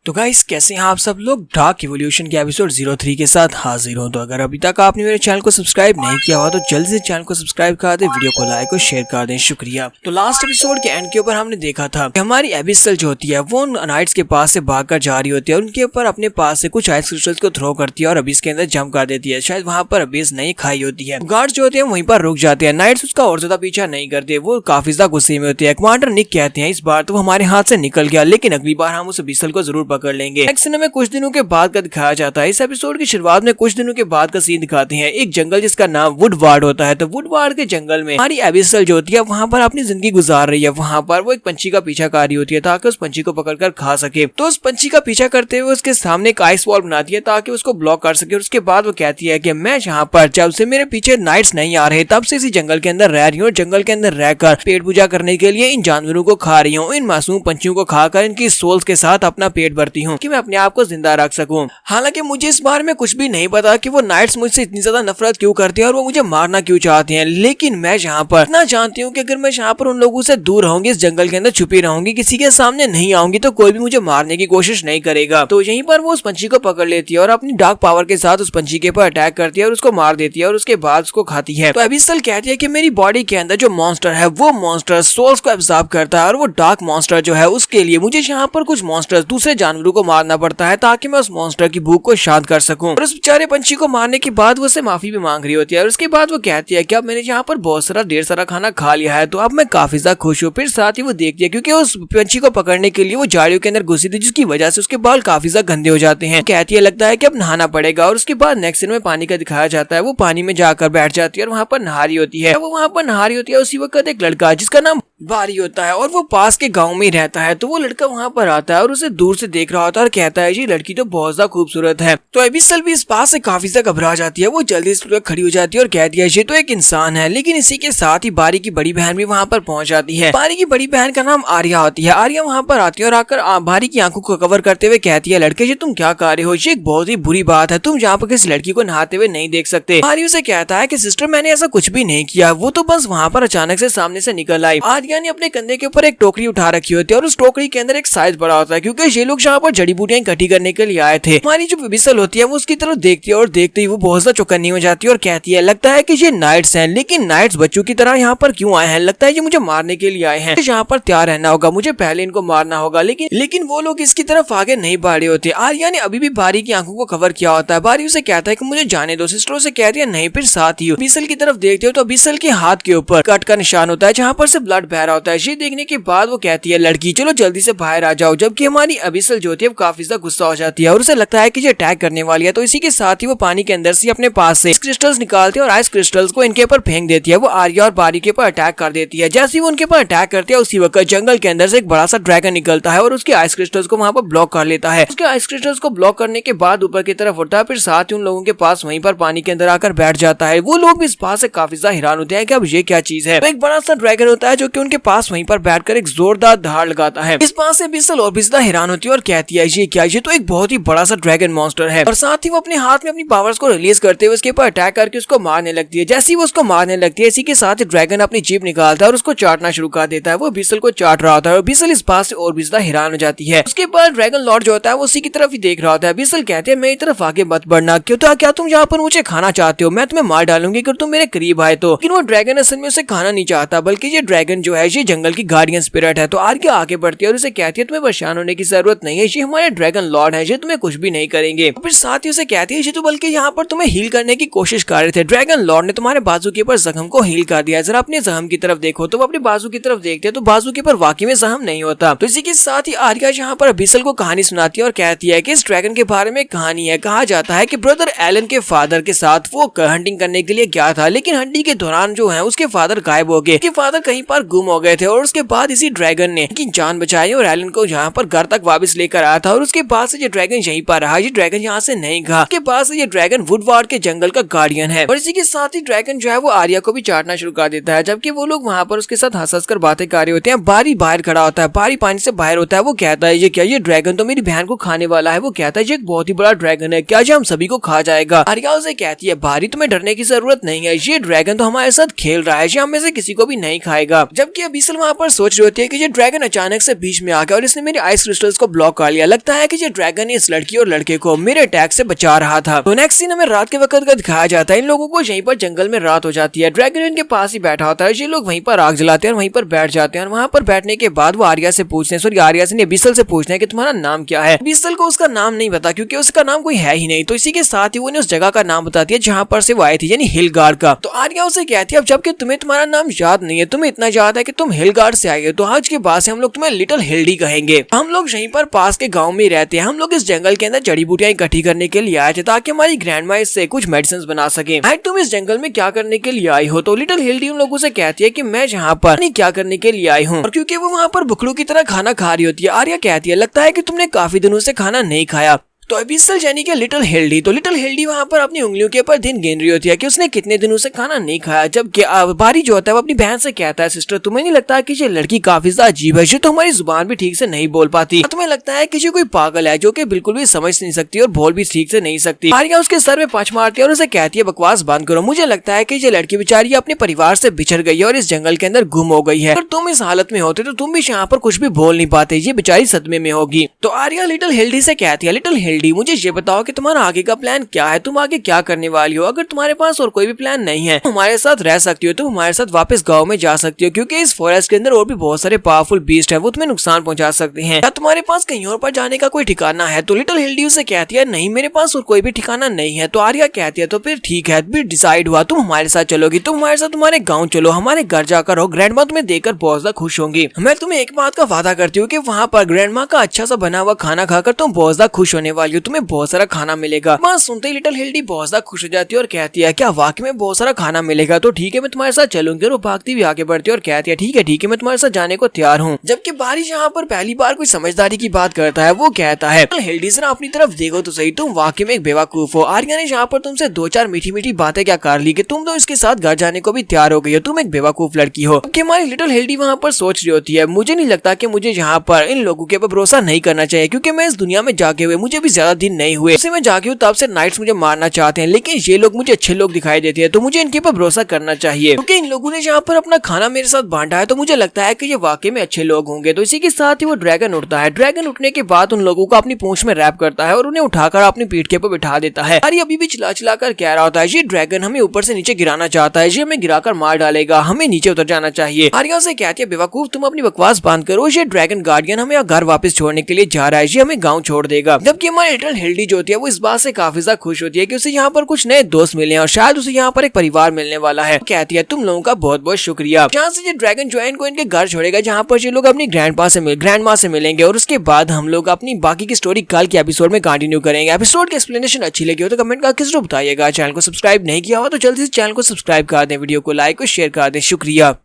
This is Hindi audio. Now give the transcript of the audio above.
तो गाइस कैसे हैं आप सब लोग। डार्क इवोल्यूशन के एपिसोड 03 के साथ हाजिर हूं। तो अगर अभी तक आपने मेरे चैनल को सब्सक्राइब नहीं किया हुआ तो जल्दी से चैनल को सब्सक्राइब कर दें, वीडियो को लाइक और शेयर कर दें, शुक्रिया। तो लास्ट एपिसोड के एंड के ऊपर हमने देखा था कि हमारी एबिसल जो होती है वो नाइट्स के पास से भागकर जा रही होती है, उनके ऊपर अपने पास से कुछ आइस क्रिस्टल्स को थ्रो करती है और अबिस के अंदर जंप कर देती है। शायद वहाँ पर अबिस नहीं खाई होती है। गार्ड्स जो होते हैं वहीं पर रुक जाते हैं। नाइट्स उसका और ज्यादा पीछा नहीं करते, वो काफी ज्यादा गुस्से में होते हैं। कमांडर निक कहते हैं इस बार तो हमारे हाथ से निकल गया, लेकिन अगली बार हम उस अबिसल को जरूर पकड़ लेंगे। नेक्स्ट में कुछ दिनों के बाद का दिखाया जाता है। इस एपिसोड की शुरुआत में कुछ दिनों के बाद का सीन दिखाते हैं। एक जंगल जिसका नाम वुडवार्ड होता है। तो वुडवार्ड के जंगल में हमारी एबिसल जो होती है वहाँ पर अपनी जिंदगी गुजार रही है। वहाँ पर वो एक पंछी का पीछा कर रही होती है ताकि उस पंछी को पकड़कर खा सके। तो उस पंछी का पीछा करते हुए उसके सामने एक आइस वॉल बनाती है ताकि उसको ब्लॉक कर सके। और उसके बाद वो कहती है कि मैं यहाँ पर जब से मेरे पीछे नाइट्स नहीं आ रहे तब से इसी जंगल के अंदर रह रही हूँ। जंगल के अंदर रहकर पेट पूजा करने के लिए इन जानवरों को खा रही हूँ। इन मासूम पंछियों को खाकर इनकी सोल्स के साथ अपना पेट भरती हूँ कि मैं अपने आप को जिंदा रख सकूं। हालांकि मुझे इस बारे में कुछ भी नहीं पता कि वो नाइट्स मुझसे इतनी ज्यादा नफरत क्यों करते हैं और वो मुझे मारना क्यों चाहते हैं। लेकिन मैं यहाँ पर इतना जानती हूँ कि अगर मैं यहाँ पर उन लोगों से दूर रहूंगी, इस जंगल के अंदर छुपी रहूंगी, किसी के सामने नहीं आऊंगी तो कोई भी मुझे मारने की कोशिश नहीं करेगा। तो यहीं पर वो उस पंछी को पकड़ लेती है और अपनी डार्क पावर के साथ उस पंछी के ऊपर अटैक करती है और उसको मार देती है और उसके बाद उसको खाती है। तो एबिसल कहती है कि मेरी बॉडी के अंदर जो मॉन्स्टर है वो मॉन्स्टर सोल्स को एब्जॉर्ब करता है और वो डार्क मॉन्स्टर जो है उसके लिए मुझे यहाँ पर कुछ मॉन्स्टर्स दूसरे जानवरों को मारना पड़ता है ताकि मैं उस मॉन्स्टर की भूख को शांत कर सकूं। और उस बेचारे पंछी को मारने के बाद वो उससे माफी भी मांग रही होती है और उसके बाद वो कहती है कि अब मैंने यहाँ पर बहुत सारा ढेर सारा खाना खा लिया है तो अब मैं काफी ज्यादा खुश हूँ। फिर साथ ही वो देखती है क्योंकि उस पंछी को पकड़ने के लिए वो झाड़ियों के अंदर घुसी थी जिसकी वजह से उसके बाल काफी ज्यादा गंदे हो जाते हैं। कहती है लगता है कि अब नहाना पड़ेगा। और उसके बाद नेक्स्ट सीन में पानी का दिखाया जाता है। वो पानी में जाकर बैठ जाती है और वहाँ पर नहा रही होती है। वो वहाँ पर नहा रही होती है उसी वक्त एक लड़का जिसका नाम बारी होता है और वो पास के गांव में ही रहता है। तो वो लड़का वहाँ पर आता है और उसे दूर से देख रहा होता है और कहता है जी लड़की तो बहुत ज्यादा खूबसूरत है। तो एबिसल भी इस बात से काफी ज्यादा घबरा जाती है। वो जल्दी से खड़ी हो जाती है और कहती है ये तो एक इंसान है। लेकिन इसी के साथ ही बारी की बड़ी बहन भी वहाँ पर पहुंच जाती है। बारी की बड़ी बहन का नाम आर्या होती है। आर्या वहाँ पर आती है और आकर बारी की आंखों को कवर करते हुए कहती है लड़के ये तुम क्या कर रहे हो, ये एक बहुत ही बुरी बात है, तुम यहाँ पर किसी लड़की को नहाते हुए नहीं देख सकते। आर्या उसे कहता है कि सिस्टर मैंने ऐसा कुछ भी नहीं किया, वो तो बस वहाँ पर अचानक से सामने से निकल आई। आर्या ने अपने कंधे के ऊपर एक टोकरी उठा रखी होती है और उस टोकरी के अंदर एक साइज बड़ा होता है क्योंकि ये लोग यहाँ पर जड़ी बूटियां इकट्ठी करने के लिए आए थे। हमारी जो एबिसल होती है वो उसकी तरफ देखती है और देखते ही वो बहुत ज्यादा चौकन्नी हो जाती है और कहती है लगता है कि ये नाइट्स हैं, लेकिन नाइट्स बच्चों की तरह यहाँ पर क्यों आए हैं, लगता है ये मुझे मारने के लिए आए हैं। यहाँ पर तैयार रहना होगा, मुझे पहले इनको मारना होगा। लेकिन वो लोग इसकी तरफ आगे नहीं बढ़ रहे होते। आर्या ने अभी भी बारी की आंखों को कवर किया होता है। बारी उसे कहता है कि मुझे जाने दो। सिस्टर से कहती है नहीं। फिर साथ ही एबिसल की तरफ देखते हो तो एबिसल के हाथ के ऊपर कट का निशान होता है जहाँ पर से ब्लड बह रहा होता है। ये देखने के बाद वो कहती है लड़की चलो जल्दी से बाहर आ जाओ। जबकि हमारी एबिसल जो होती है वो काफी ज्यादा गुस्सा हो जाती है और उसे लगता है कि ये अटैक करने वाली है। तो इसी के साथ ही वो पानी के अंदर से अपने पास से क्रिस्टल्स निकालती है और आइस क्रिस्टल्स को इनके ऊपर फेंक देती है। वो आर्या और बारी के ऊपर अटैक कर देती है। जैसे ही वो उनके ऊपर अटैक करती है उसी वक्त जंगल के अंदर से एक बड़ा सा ड्रैगन निकलता है और उसके आइस क्रिस्टल्स को वहाँ पर ब्लॉक कर लेता है। उसके आइस क्रिस्टल्स को ब्लॉक करने के बाद ऊपर की तरफ उठता है। फिर साथ ही उन लोगों के पास वहीं पर पानी के अंदर आकर बैठ जाता है। वो लोग भी इस बात से काफी ज्यादा हैरान होते हैं कि अब ये क्या चीज है। तो एक बड़ा सा ड्रैगन होता है जो कि उनके पास वहीं पर बैठकर एक जोरदार दहाड़ लगाता है। इस बात से एबिसल और भी ज्यादा हैरान होती है और कहती है ये क्या, ये तो एक बहुत ही बड़ा सा ड्रैगन मॉन्स्टर है। और साथ ही वो अपने हाथ में अपनी पावर्स को रिलीज करते हुए उसके ऊपर अटैक करके उसको मारने लगती है। जैसे ही वो उसको मारने लगती है इसी के साथ ड्रैगन अपनी जीभ निकालता है और उसको चाटना शुरू कर देता है। वो एबिसल को चाट रहा होता है और एबिसल इस बात से और भी ज्यादा हैरान हो जाती है। उसके बाद ड्रैगन लॉर्ड जो होता है वो उसी की तरफ ही देख रहा होता है। एबिसल कहते हैं मेरी तरफ आगे मत बढ़ना, क्यों तो क्या तुम यहाँ पर मुझे खाना चाहते हो, मैं तुम्हें मार डालूंगी अगर तुम मेरे करीब आए तो। लेकिन वो ड्रैगन असल में उसे खाना नहीं चाहता, बल्कि ये ड्रैगन जो है ये जंगल की गार्डियन स्पिरिट है। तो आर्या आगे बढ़ती है और उसे कहती है तुम्हें परेशान होने की जरूरत नहीं है, ये हमारे ड्रैगन लॉर्ड है, ये तुम्हें कुछ भी नहीं करेंगे। फिर साथ ही उसे कहती है ये तो बल्कि यहाँ पर तुम्हें हील करने की कोशिश कर रहे थे, ड्रैगन लॉर्ड ने तुम्हारे बाजू के ऊपर जख्म को हील कर दिया, जरा अपने जख्म की तरफ देखो। तो वो अपने बाजू की तरफ देखते हैं तो बाजू के ऊपर वाकई में जख्म नहीं होता। तो इसी के साथ ही आर्या यहाँ पर एबिसल को कहानी सुनाती है और कहती है कि इस ड्रैगन के बारे में कहानी है। कहा जाता है कि ब्रदर एलन के फादर के साथ वो हंटिंग करने के लिए गया था, लेकिन हंटिंग के दौरान जो है उसके फादर गायब हो गए। उसके फादर कहीं पर गुम हो गए थे और उसके बाद इसी ड्रैगन ने उनकी जान बचाई और एलन को यहाँ पर घर तक वापस लेकर आया था। और उसके बाद से ये ड्रैगन यहीं पर रहा, ये ड्रैगन यहाँ से नहीं गया। उसके बाद से ये ड्रैगन वुडवार्ड के जंगल का गार्डियन है। और इसी के साथ ही ड्रैगन जो है वो आर्या को भी चाटना शुरू कर देता है। जबकि वो लोग वहाँ पर उसके साथ हंस कर बातें कर रहे होते हैं। बारी बाहर खड़ा होता है, बारी पानी से बाहर होता है। वो कहता है ये क्या, ये ड्रैगन तो मेरी बहन को खाने वाला है। वो कहता है ये एक बहुत ही बड़ा ड्रैगन है, क्या ये हम सभी को खा जाएगा। आर्या उसे कहती है बारी तुम्हें डरने की जरूरत नहीं है, ये ड्रैगन तो हमारे साथ खेल रहा है, ये हम में से किसी को भी नहीं खाएगा। जबकि एबिसल वहाँ पर सोच रही होती है कि ये ड्रैगन अचानक से बीच में आ गया और इसने मेरी आइस क्रिस्टल्स को ब्लॉक कर लिया। लगता है कि ये ड्रैगन इस लड़की और लड़के को मेरे अटैक से बचा रहा था। तो नेक्स्ट सीन हमें रात के वक्त का दिखाया जाता है। इन लोगों को यहीं पर जंगल में रात हो जाती है। ड्रैगन इनके पास ही बैठा होता है। ये लोग वहीं पर आग जलाते हैं और वहीं पर बैठ जाते हैं। और वहाँ पर बैठने के बाद वो आर्या से पूछते हैं, सॉरी आर्या से बिसल से पूछते हैं कि तुम्हारा नाम क्या है। बिसल को उसका नाम नहीं पता क्योंकि उसका नाम कोई है ही नहीं। तो इसी के साथ ही वो उस जगह का नाम बताती है जहाँ पर से वो आई थी, यानी हिलगार्ड का। तो आर्या उसे कहती है अब जबकि तुम्हें तुम्हारा नाम याद नहीं है, तुम्हें इतना याद है कि तुम हिलगार्ड से आई हो, तो आज के बाद से हम लोग तुम्हें लिटिल हिल्डी कहेंगे। हम लोग यहीं पर पास के गाँव में रहते हैं। हम लोग इस जंगल के अंदर जड़ी बूटियां इकट्ठी करने के लिए आए थे ताकि हमारी ग्रैंडमा इससे कुछ मेडिसिन बना सके। भाई तुम इस जंगल में क्या करने के लिए आई हो? तो लिटिल हिल्डी उन लोगों से कहती है कि मैं यहाँ पर नहीं क्या करने के लिए आई हूँ। और क्योंकि वो वहाँ पर बुखड़ू की तरह खाना खा रही होती है, आर्या कहती है लगता है कि तुमने काफी दिनों से खाना नहीं खाया। तो अबिसल यानी कि लिटिल हिल्डी, तो लिटिल हिल्डी वहाँ पर अपनी उंगलियों के ऊपर दिन गिन रही होती है कि उसने कितने दिनों से खाना नहीं खाया। जबकि बारी जो होता है वो अपनी बहन से कहता है सिस्टर तुम्हें नहीं लगता कि ये लड़की काफी ज्यादा अजीब है, ये तो हमारी जुबान भी ठीक से नहीं बोल पाती। तुम्हें लगता है कि ये कोई पागल है जो कि बिल्कुल भी समझ नहीं सकती और बोल भी ठीक से नहीं सकती। आर्या उसके सर में पांच मारती है और उसे कहती है बकवास बंद करो। मुझे लगता है कि ये लड़की बेचारी अपने परिवार से बिछड़ गई है और इस जंगल के अंदर गुम हो गई है। अगर तुम इस हालत में होते तो तुम भी यहाँ पर कुछ भी बोल नहीं पाते, ये बेचारी सदमे में होगी। तो आर्या लिटिल हिल्डी से कहती है लिटिल हिल्डी मुझे ये बताओ कि तुम्हारा आगे का प्लान क्या है, तुम आगे क्या करने वाली हो? अगर तुम्हारे पास और कोई भी प्लान नहीं है हमारे साथ रह सकती हो, तुम हमारे साथ वापस गांव में जा सकती हो क्योंकि इस फॉरेस्ट के अंदर और भी बहुत सारे पावरफुल बीस्ट है, वो तुम्हें नुकसान पहुंचा सकते हैं। क्या तुम्हारे पास कहीं और पर जाने का कोई ठिकाना है? तो लिटिल हिल्डी उसे कहती है नहीं मेरे पास और कोई भी ठिकाना नहीं है। तो आर्या कहती है तो फिर ठीक है, फिर डिसाइड हुआ तुम हमारे साथ चलोगी, तुम हमारे साथ तुम्हारे गाँव चलो, हमारे घर जाकर हो, ग्रैंडमा तुम्हें देखकर बहुत ज्यादा खुश होंगी। मैं तुम्हें एक बात का वादा करती हूँ कि वहाँ पर ग्रैंडमा का अच्छा सा बना हुआ खाना खाकर तुम बहुत ज्यादा खुश होने वाली हो, तुम्हें बहुत सारा खाना मिलेगा। सुनते ही लिटिल हिल्डी बहुत ज्यादा खुश हो जाती है और कहती है क्या वाकई में बहुत सारा खाना मिलेगा? तो ठीक है मैं तुम्हारे साथ चलूंगी। और वो भागती भी आगे बढ़ती है और कहती है ठीक है मैं तुम्हारे साथ जाने को तैयार हूँ। जबकि बारिश यहाँ पर पहली बार कोई समझदारी की बात करता है, वो कहता है हिल्डी जरा अपनी तरफ देखो तो सही, तुम वाकई में एक बेवकूफ हो। आर्या ने यहाँ पर तुमसे दो चार मीठी मीठी बातें क्या कर ली कि तुम तो इसके साथ घर जाने को भी तैयार हो गई हो, तुम एक बेवकूफ लड़की हो। हमारी लिटिल हिल्डी वहाँ पर सोच रही होती है मुझे नहीं लगता कि मुझे यहाँ पर इन लोगों के ऊपर भरोसा नहीं करना चाहिए क्योंकि मैं इस दुनिया में जागे हुए मुझे भी ज्यादा दिन नहीं हुए, मैं जागी हूँ तब से नाइट्स मुझे मारना चाहते हैं, लेकिन ये लोग मुझे अच्छे लोग दिखाई देते हैं तो मुझे इनके ऊपर भरोसा करना चाहिए क्योंकि इन लोगों ने यहाँ पर अपना खाना मेरे साथ बांटा है तो मुझे लगता है कि ये वाकई में अच्छे लोग होंगे। तो इसी के साथ ही वो ड्रैगन उठता है। ड्रैगन उठने के बाद उन लोगों को अपनी पूंछ में रैप करता है और उन्हें उठाकर अपनी पीठ के ऊपर बिठा देता है। अरे अभी भी चिल्ला चिल्ला कर कह रहा होता है ये ड्रैगन हमें ऊपर से नीचे गिराना चाहता है, ये हमें गिराकर मार डालेगा, हमें नीचे उतर जाना चाहिए। आर्या से कहती है बेवकूफ तुम अपनी बकवास बंद करो, ये ड्रैगन गार्डियन हमें घर वापस छोड़ने के लिए जा रहा है, ये हमें गाँव छोड़ देगा। जबकि हमारी लिटिल हिल्डी जो होती है वो इस बात से काफी ज्यादा खुश होती है कि उसे यहाँ पर कुछ नए दोस्त मिले हैं और शायद उसे यहाँ पर एक परिवार मिलने वाला है। कहती है तुम लोगों का बहुत बहुत शुक्रिया। जहाँ से ये ड्रैगन जो है इनको इनके घर छोड़ेगा जहाँ पर ये लोग अपनी ग्रैंडमा से मिलेंगे और उसके बाद हम लोग अपनी बाकी की स्टोरी कल के एपिसोड में कंटिन्यू करेंगे। एपिसोड की एक्सप्लेनेशन अच्छी लगी हो तो कमेंट करके जरूर बताइएगा। चैनल को सब्सक्राइब नहीं किया हो तो जल्दी से चैनल को सब्सक्राइब कर दें, वीडियो को लाइक और शेयर कर दें। शुक्रिया।